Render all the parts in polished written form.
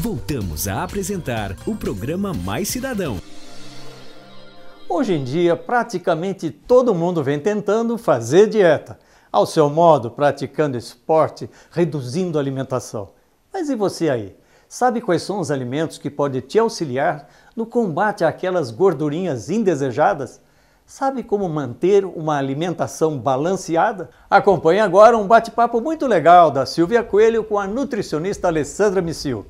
Voltamos a apresentar o programa Mais Cidadão. Hoje em dia, praticamente todo mundo vem tentando fazer dieta, ao seu modo, praticando esporte, reduzindo a alimentação. Mas e você aí? Sabe quais são os alimentos que podem te auxiliar no combate àquelas gordurinhas indesejadas? Sabe como manter uma alimentação balanceada? Acompanhe agora um bate-papo muito legal da Silvia Coelho com a nutricionista Alessandra Micil.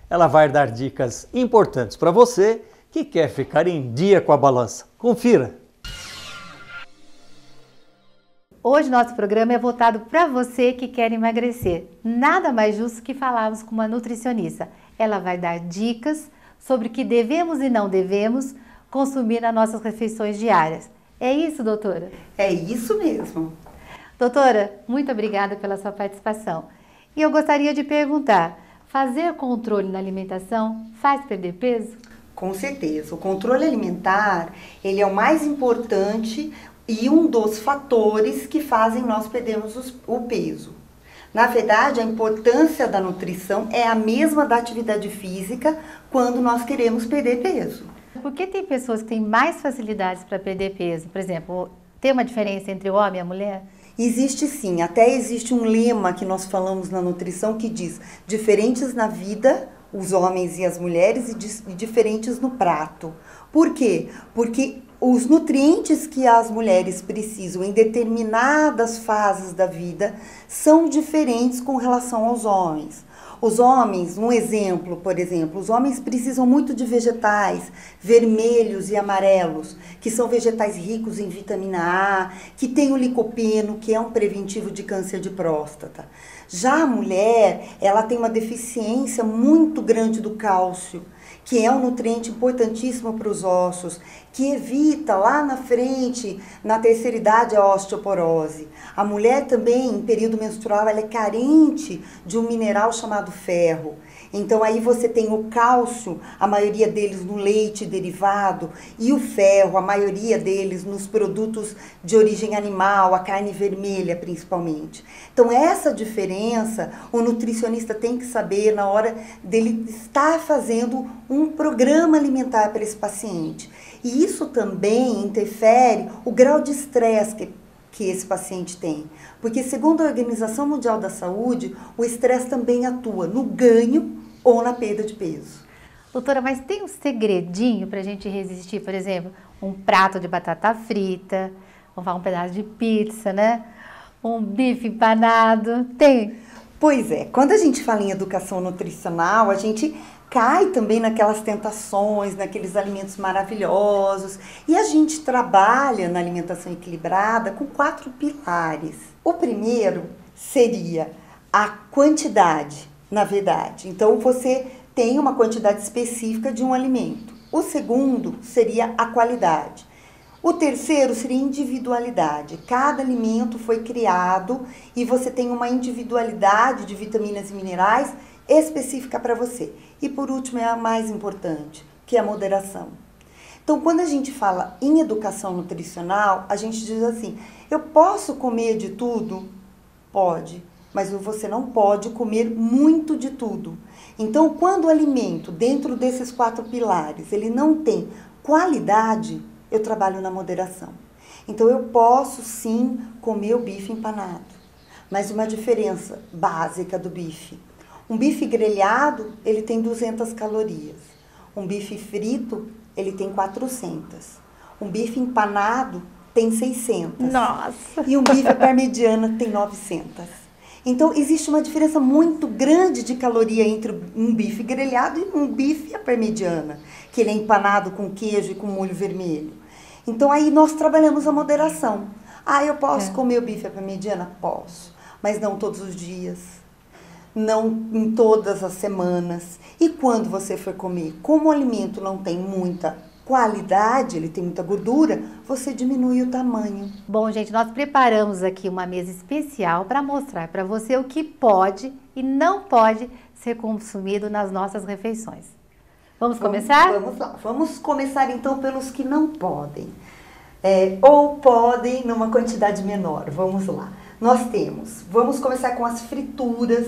Ela vai dar dicas importantes para você que quer ficar em dia com a balança. Confira! Hoje nosso programa é voltado para você que quer emagrecer. Nada mais justo que falarmos com uma nutricionista. Ela vai dar dicas sobre o que devemos e não devemos consumir nas nossas refeições diárias. É isso, doutora? É isso mesmo. Doutora, muito obrigada pela sua participação. E eu gostaria de perguntar, fazer controle na alimentação faz perder peso? Com certeza. O controle alimentar, ele é o mais importante e um dos fatores que fazem nós perdermos o peso. Na verdade, a importância da nutrição é a mesma da atividade física quando nós queremos perder peso. Por que tem pessoas que têm mais facilidades para perder peso? Por exemplo, tem uma diferença entre o homem e a mulher? Existe sim, até existe um lema que nós falamos na nutrição que diz: diferentes na vida, os homens e as mulheres, e diferentes no prato. Por quê? Porque os nutrientes que as mulheres precisam em determinadas fases da vida são diferentes com relação aos homens. Os homens, um exemplo, por exemplo, os homens precisam muito de vegetais vermelhos e amarelos, que são vegetais ricos em vitamina A, que tem o licopeno, que é um preventivo de câncer de próstata. Já a mulher, ela tem uma deficiência muito grande do cálcio, que é um nutriente importantíssimo para os ossos, que evita lá na frente, na terceira idade, a osteoporose. A mulher também, em período menstrual, ela é carente de um mineral chamado ferro. Então aí você tem o cálcio, a maioria deles no leite derivado, e o ferro, a maioria deles nos produtos de origem animal, a carne vermelha principalmente. Então essa diferença o nutricionista tem que saber na hora dele estar fazendo um programa alimentar para esse paciente. E isso também interfere o grau de estresse que esse paciente tem. Porque, segundo a Organização Mundial da Saúde, o estresse também atua no ganho ou na perda de peso. Doutora, mas tem um segredinho para a gente resistir? Por exemplo, um prato de batata frita, vamos falar um pedaço de pizza, né? Um bife empanado, tem? Pois é, quando a gente fala em educação nutricional, a gente cai também naquelas tentações, naqueles alimentos maravilhosos. E a gente trabalha na alimentação equilibrada com 4 pilares. O primeiro seria a quantidade, na verdade. Então, você tem uma quantidade específica de um alimento. O segundo seria a qualidade. O terceiro seria individualidade. Cada alimento foi criado e você tem uma individualidade de vitaminas e minerais específica para você. E por último é a mais importante, que é a moderação. Então, quando a gente fala em educação nutricional, a gente diz assim: eu posso comer de tudo? Pode, mas você não pode comer muito de tudo. Então, quando o alimento, dentro desses 4 pilares, ele não tem qualidade, eu trabalho na moderação. Então, eu posso sim comer o bife empanado, mas uma diferença básica do bife. Um bife grelhado, ele tem 200 calorias. Um bife frito, ele tem 400. Um bife empanado tem 600. Nossa! E um bife à parmegiana tem 900. Então, existe uma diferença muito grande de caloria entre um bife grelhado e um bife à parmegiana, que ele é empanado com queijo e com molho vermelho. Então, aí nós trabalhamos a moderação. Ah, eu posso comer o bife à parmegiana? Posso, mas não todos os dias. Não em todas as semanas. E quando você for comer, como o alimento não tem muita qualidade, ele tem muita gordura, você diminui o tamanho. Bom, gente, nós preparamos aqui uma mesa especial para mostrar para você o que pode e não pode ser consumido nas nossas refeições. Vamos começar? Vamos lá. Vamos começar então pelos que não podem. Ou podem numa quantidade menor. Vamos lá. Vamos começar com as frituras,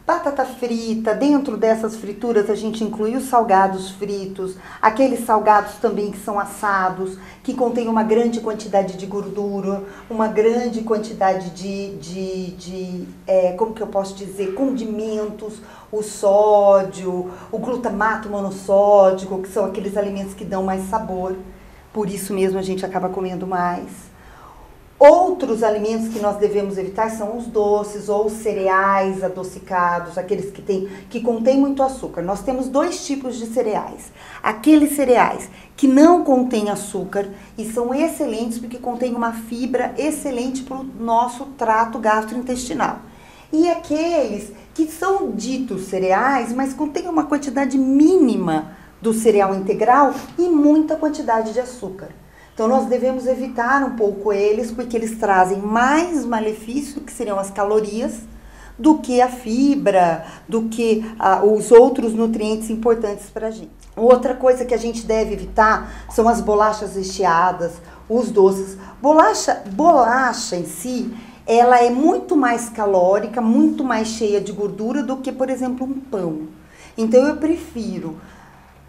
batata frita, dentro dessas frituras a gente inclui os salgados fritos, aqueles salgados também que são assados, que contêm uma grande quantidade de gordura, uma grande quantidade como que eu posso dizer, condimentos, o sódio, o glutamato monossódico, que são aqueles alimentos que dão mais sabor, por isso mesmo a gente acaba comendo mais. Outros alimentos que nós devemos evitar são os doces ou os cereais adocicados, aqueles que contêm muito açúcar. Nós temos 2 tipos de cereais. Aqueles cereais que não contêm açúcar e são excelentes porque contêm uma fibra excelente para o nosso trato gastrointestinal. E aqueles que são ditos cereais, mas contêm uma quantidade mínima do cereal integral e muita quantidade de açúcar. Então, nós devemos evitar um pouco eles, porque eles trazem mais malefício, que seriam as calorias, do que a fibra, do que os outros nutrientes importantes para a gente. Outra coisa que a gente deve evitar são as bolachas recheadas, os doces. Bolacha em si, ela é muito mais calórica, muito mais cheia de gordura do que, por exemplo, um pão. Então, eu prefiro,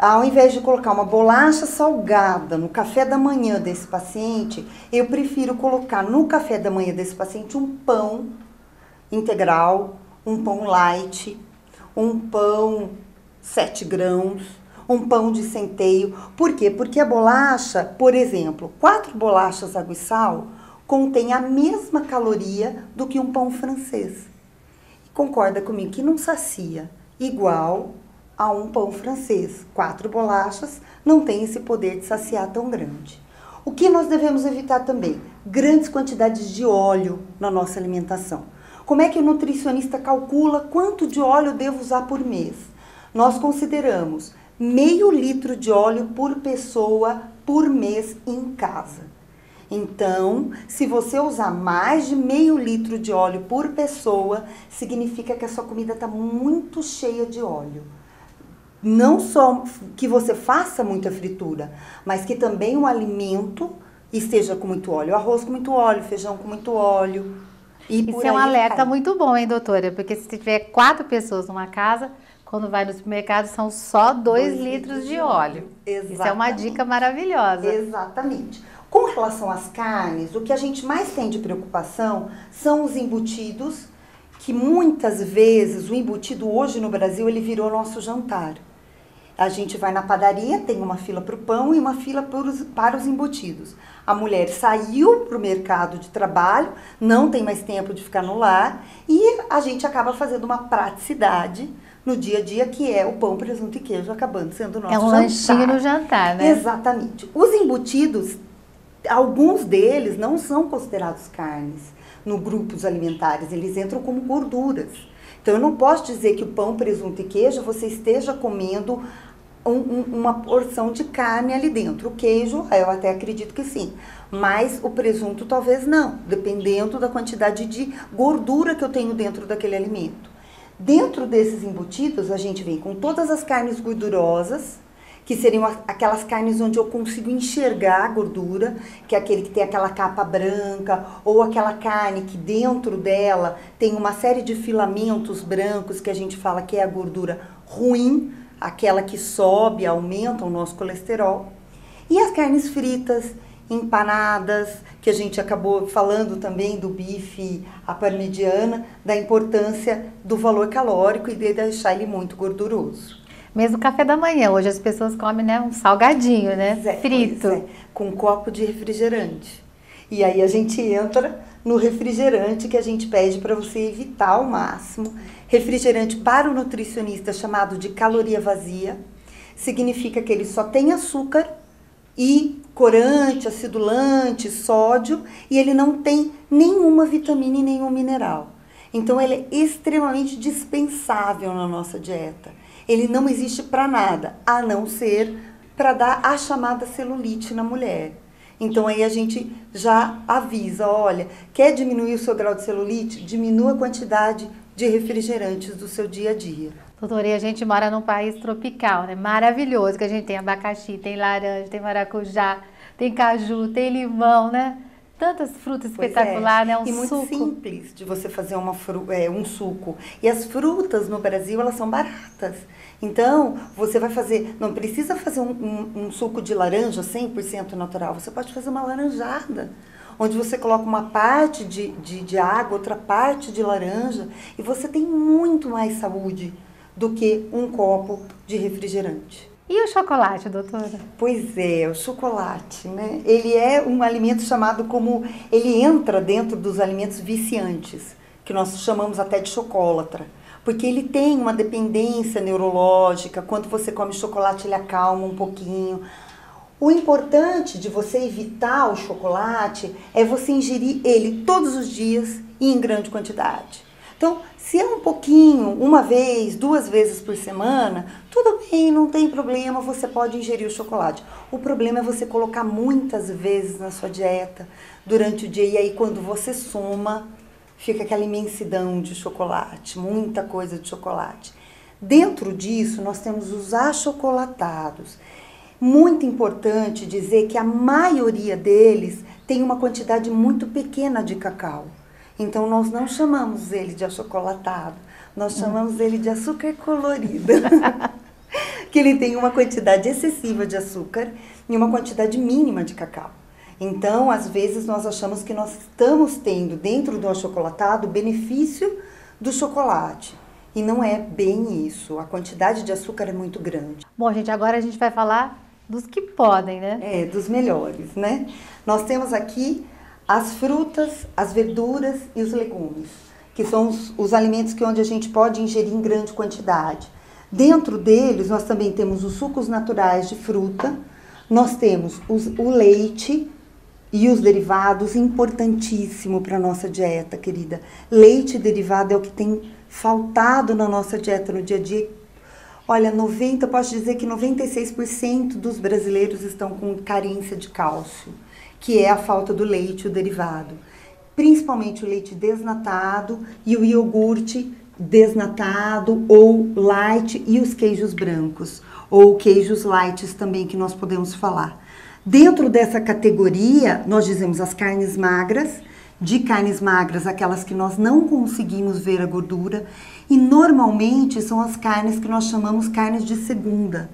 ao invés de colocar uma bolacha salgada no café da manhã desse paciente, eu prefiro colocar no café da manhã desse paciente um pão integral, um pão light, um pão 7 grãos, um pão de centeio. Por quê? Porque a bolacha, por exemplo, 4 bolachas água e sal contém a mesma caloria do que um pão francês. E concorda comigo que não sacia igual a um pão francês. 4 bolachas não tem esse poder de saciar tão grande. O que nós devemos evitar também? Grandes quantidades de óleo na nossa alimentação. Como é que o nutricionista calcula quanto de óleo eu devo usar por mês? Nós consideramos meio litro de óleo por pessoa por mês em casa. Então, se você usar mais de meio litro de óleo por pessoa, significa que a sua comida está muito cheia de óleo. Não só que você faça muita fritura, mas que também o alimento esteja com muito óleo. Arroz com muito óleo, feijão com muito óleo. Isso é um alerta muito bom, hein, doutora? Porque se tiver 4 pessoas numa casa, quando vai no supermercado, são só 2 litros de óleo. Exatamente. Isso é uma dica maravilhosa. Exatamente. Com relação às carnes, o que a gente mais tem de preocupação são os embutidos, que muitas vezes o embutido hoje no Brasil ele virou nosso jantar. A gente vai na padaria, tem uma fila para o pão e uma fila para os embutidos. A mulher saiu para o mercado de trabalho, não tem mais tempo de ficar no lar e a gente acaba fazendo uma praticidade no dia a dia, que é o pão, presunto e queijo acabando sendo o nosso jantar. É um lanchinho no jantar, né? Exatamente. Os embutidos, alguns deles não são considerados carnes no grupos alimentares, eles entram como gorduras. Então, eu não posso dizer que o pão, presunto e queijo você esteja comendo uma porção de carne ali dentro. O queijo, eu até acredito que sim, mas o presunto talvez não, dependendo da quantidade de gordura que eu tenho dentro daquele alimento. Dentro desses embutidos, a gente vem com todas as carnes gordurosas, que seriam aquelas carnes onde eu consigo enxergar a gordura, que é aquele que tem aquela capa branca, ou aquela carne que dentro dela tem uma série de filamentos brancos, que a gente fala que é a gordura ruim, aquela que sobe, aumenta o nosso colesterol. E as carnes fritas, empanadas, que a gente acabou falando também do bife à parmegiana, da importância do valor calórico e de deixar ele muito gorduroso. Mesmo o café da manhã, hoje as pessoas comem, né, um salgadinho, né, frito. Com um copo de refrigerante. E aí a gente entra no refrigerante, que a gente pede para você evitar ao máximo. Refrigerante para o nutricionista chamado de caloria vazia, significa que ele só tem açúcar e corante, acidulante, sódio, e ele não tem nenhuma vitamina e nenhum mineral. Então ele é extremamente dispensável na nossa dieta. Ele não existe para nada, a não ser para dar a chamada celulite na mulher. Então aí a gente já avisa, olha, quer diminuir o seu grau de celulite? Diminua a quantidade de refrigerantes do seu dia a dia. Doutora, e a gente mora num país tropical, né? Maravilhoso, que a gente tem abacaxi, tem laranja, tem maracujá, tem caju, tem limão, né? tantas frutas Pois espetacular, né? Um e muito suco. simples de você fazer um suco. E as frutas no Brasil, elas são baratas. Então, você vai fazer, não precisa fazer um suco de laranja 100% natural. Você pode fazer uma laranjada, onde você coloca uma parte de água, outra parte de laranja, e você tem muito mais saúde do que um copo de refrigerante. E o chocolate, doutora? Pois é, o chocolate, né? Ele é um alimento chamado como... Ele entra dentro dos alimentos viciantes, que nós chamamos até de chocolatra. Porque ele tem uma dependência neurológica. Quando você come chocolate, ele acalma um pouquinho. O importante de você evitar o chocolate é você ingerir ele todos os dias e em grande quantidade. Então, se é um pouquinho, uma vez, 2 vezes por semana, tudo bem, não tem problema, você pode ingerir o chocolate. O problema é você colocar muitas vezes na sua dieta durante o dia, e aí quando você soma, fica aquela imensidão de chocolate, muita coisa de chocolate. Dentro disso, nós temos os achocolatados. Muito importante dizer que a maioria deles tem uma quantidade muito pequena de cacau. Então, nós não chamamos ele de achocolatado, nós chamamos ele de açúcar colorido. Que ele tem uma quantidade excessiva de açúcar e uma quantidade mínima de cacau. Então, às vezes, nós achamos que nós estamos tendo dentro do achocolatado o benefício do chocolate. E não é bem isso, a quantidade de açúcar é muito grande. Bom, gente, agora a gente vai falar dos que podem, né? É, dos melhores, né? Nós temos aqui as frutas, as verduras e os legumes, que são os alimentos onde a gente pode ingerir em grande quantidade. Dentro deles, nós também temos os sucos naturais de fruta, nós temos o leite e os derivados, importantíssimo para a nossa dieta, querida. Leite e derivado é o que tem faltado na nossa dieta no dia a dia. Olha, posso dizer que 96% dos brasileiros estão com carência de cálcio, que é a falta do leite e o derivado. Principalmente o leite desnatado e o iogurte desnatado ou light e os queijos brancos, ou queijos lights também, que nós podemos falar. Dentro dessa categoria, nós dizemos as carnes magras, de carnes magras, aquelas que nós não conseguimos ver a gordura, e normalmente são as carnes que nós chamamos carnes de segunda,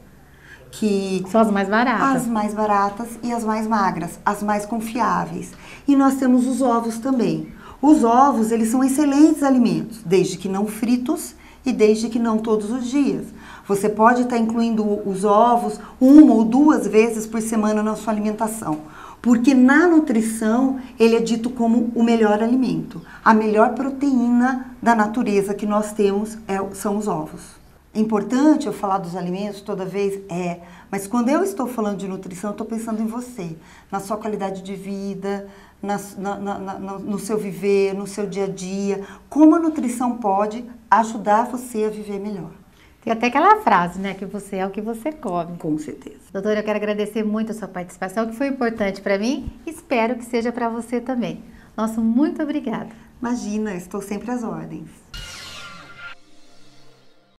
que são as mais baratas. As mais baratas e as mais magras, as mais confiáveis. E nós temos os ovos também. Os ovos, eles são excelentes alimentos, desde que não fritos e desde que não todos os dias. Você pode estar incluindo os ovos 1 ou 2 vezes por semana na sua alimentação, porque na nutrição ele é dito como o melhor alimento. A melhor proteína da natureza que nós temos são os ovos. É importante eu falar dos alimentos toda vez? Mas quando eu estou falando de nutrição, eu estou pensando em você, na sua qualidade de vida, no seu viver, no seu dia a dia, como a nutrição pode ajudar você a viver melhor. Tem até aquela frase, né, que você é o que você come. Com certeza. Doutora, eu quero agradecer muito a sua participação, que foi importante para mim, espero que seja para você também. Nosso muito obrigada. Imagina, estou sempre às ordens.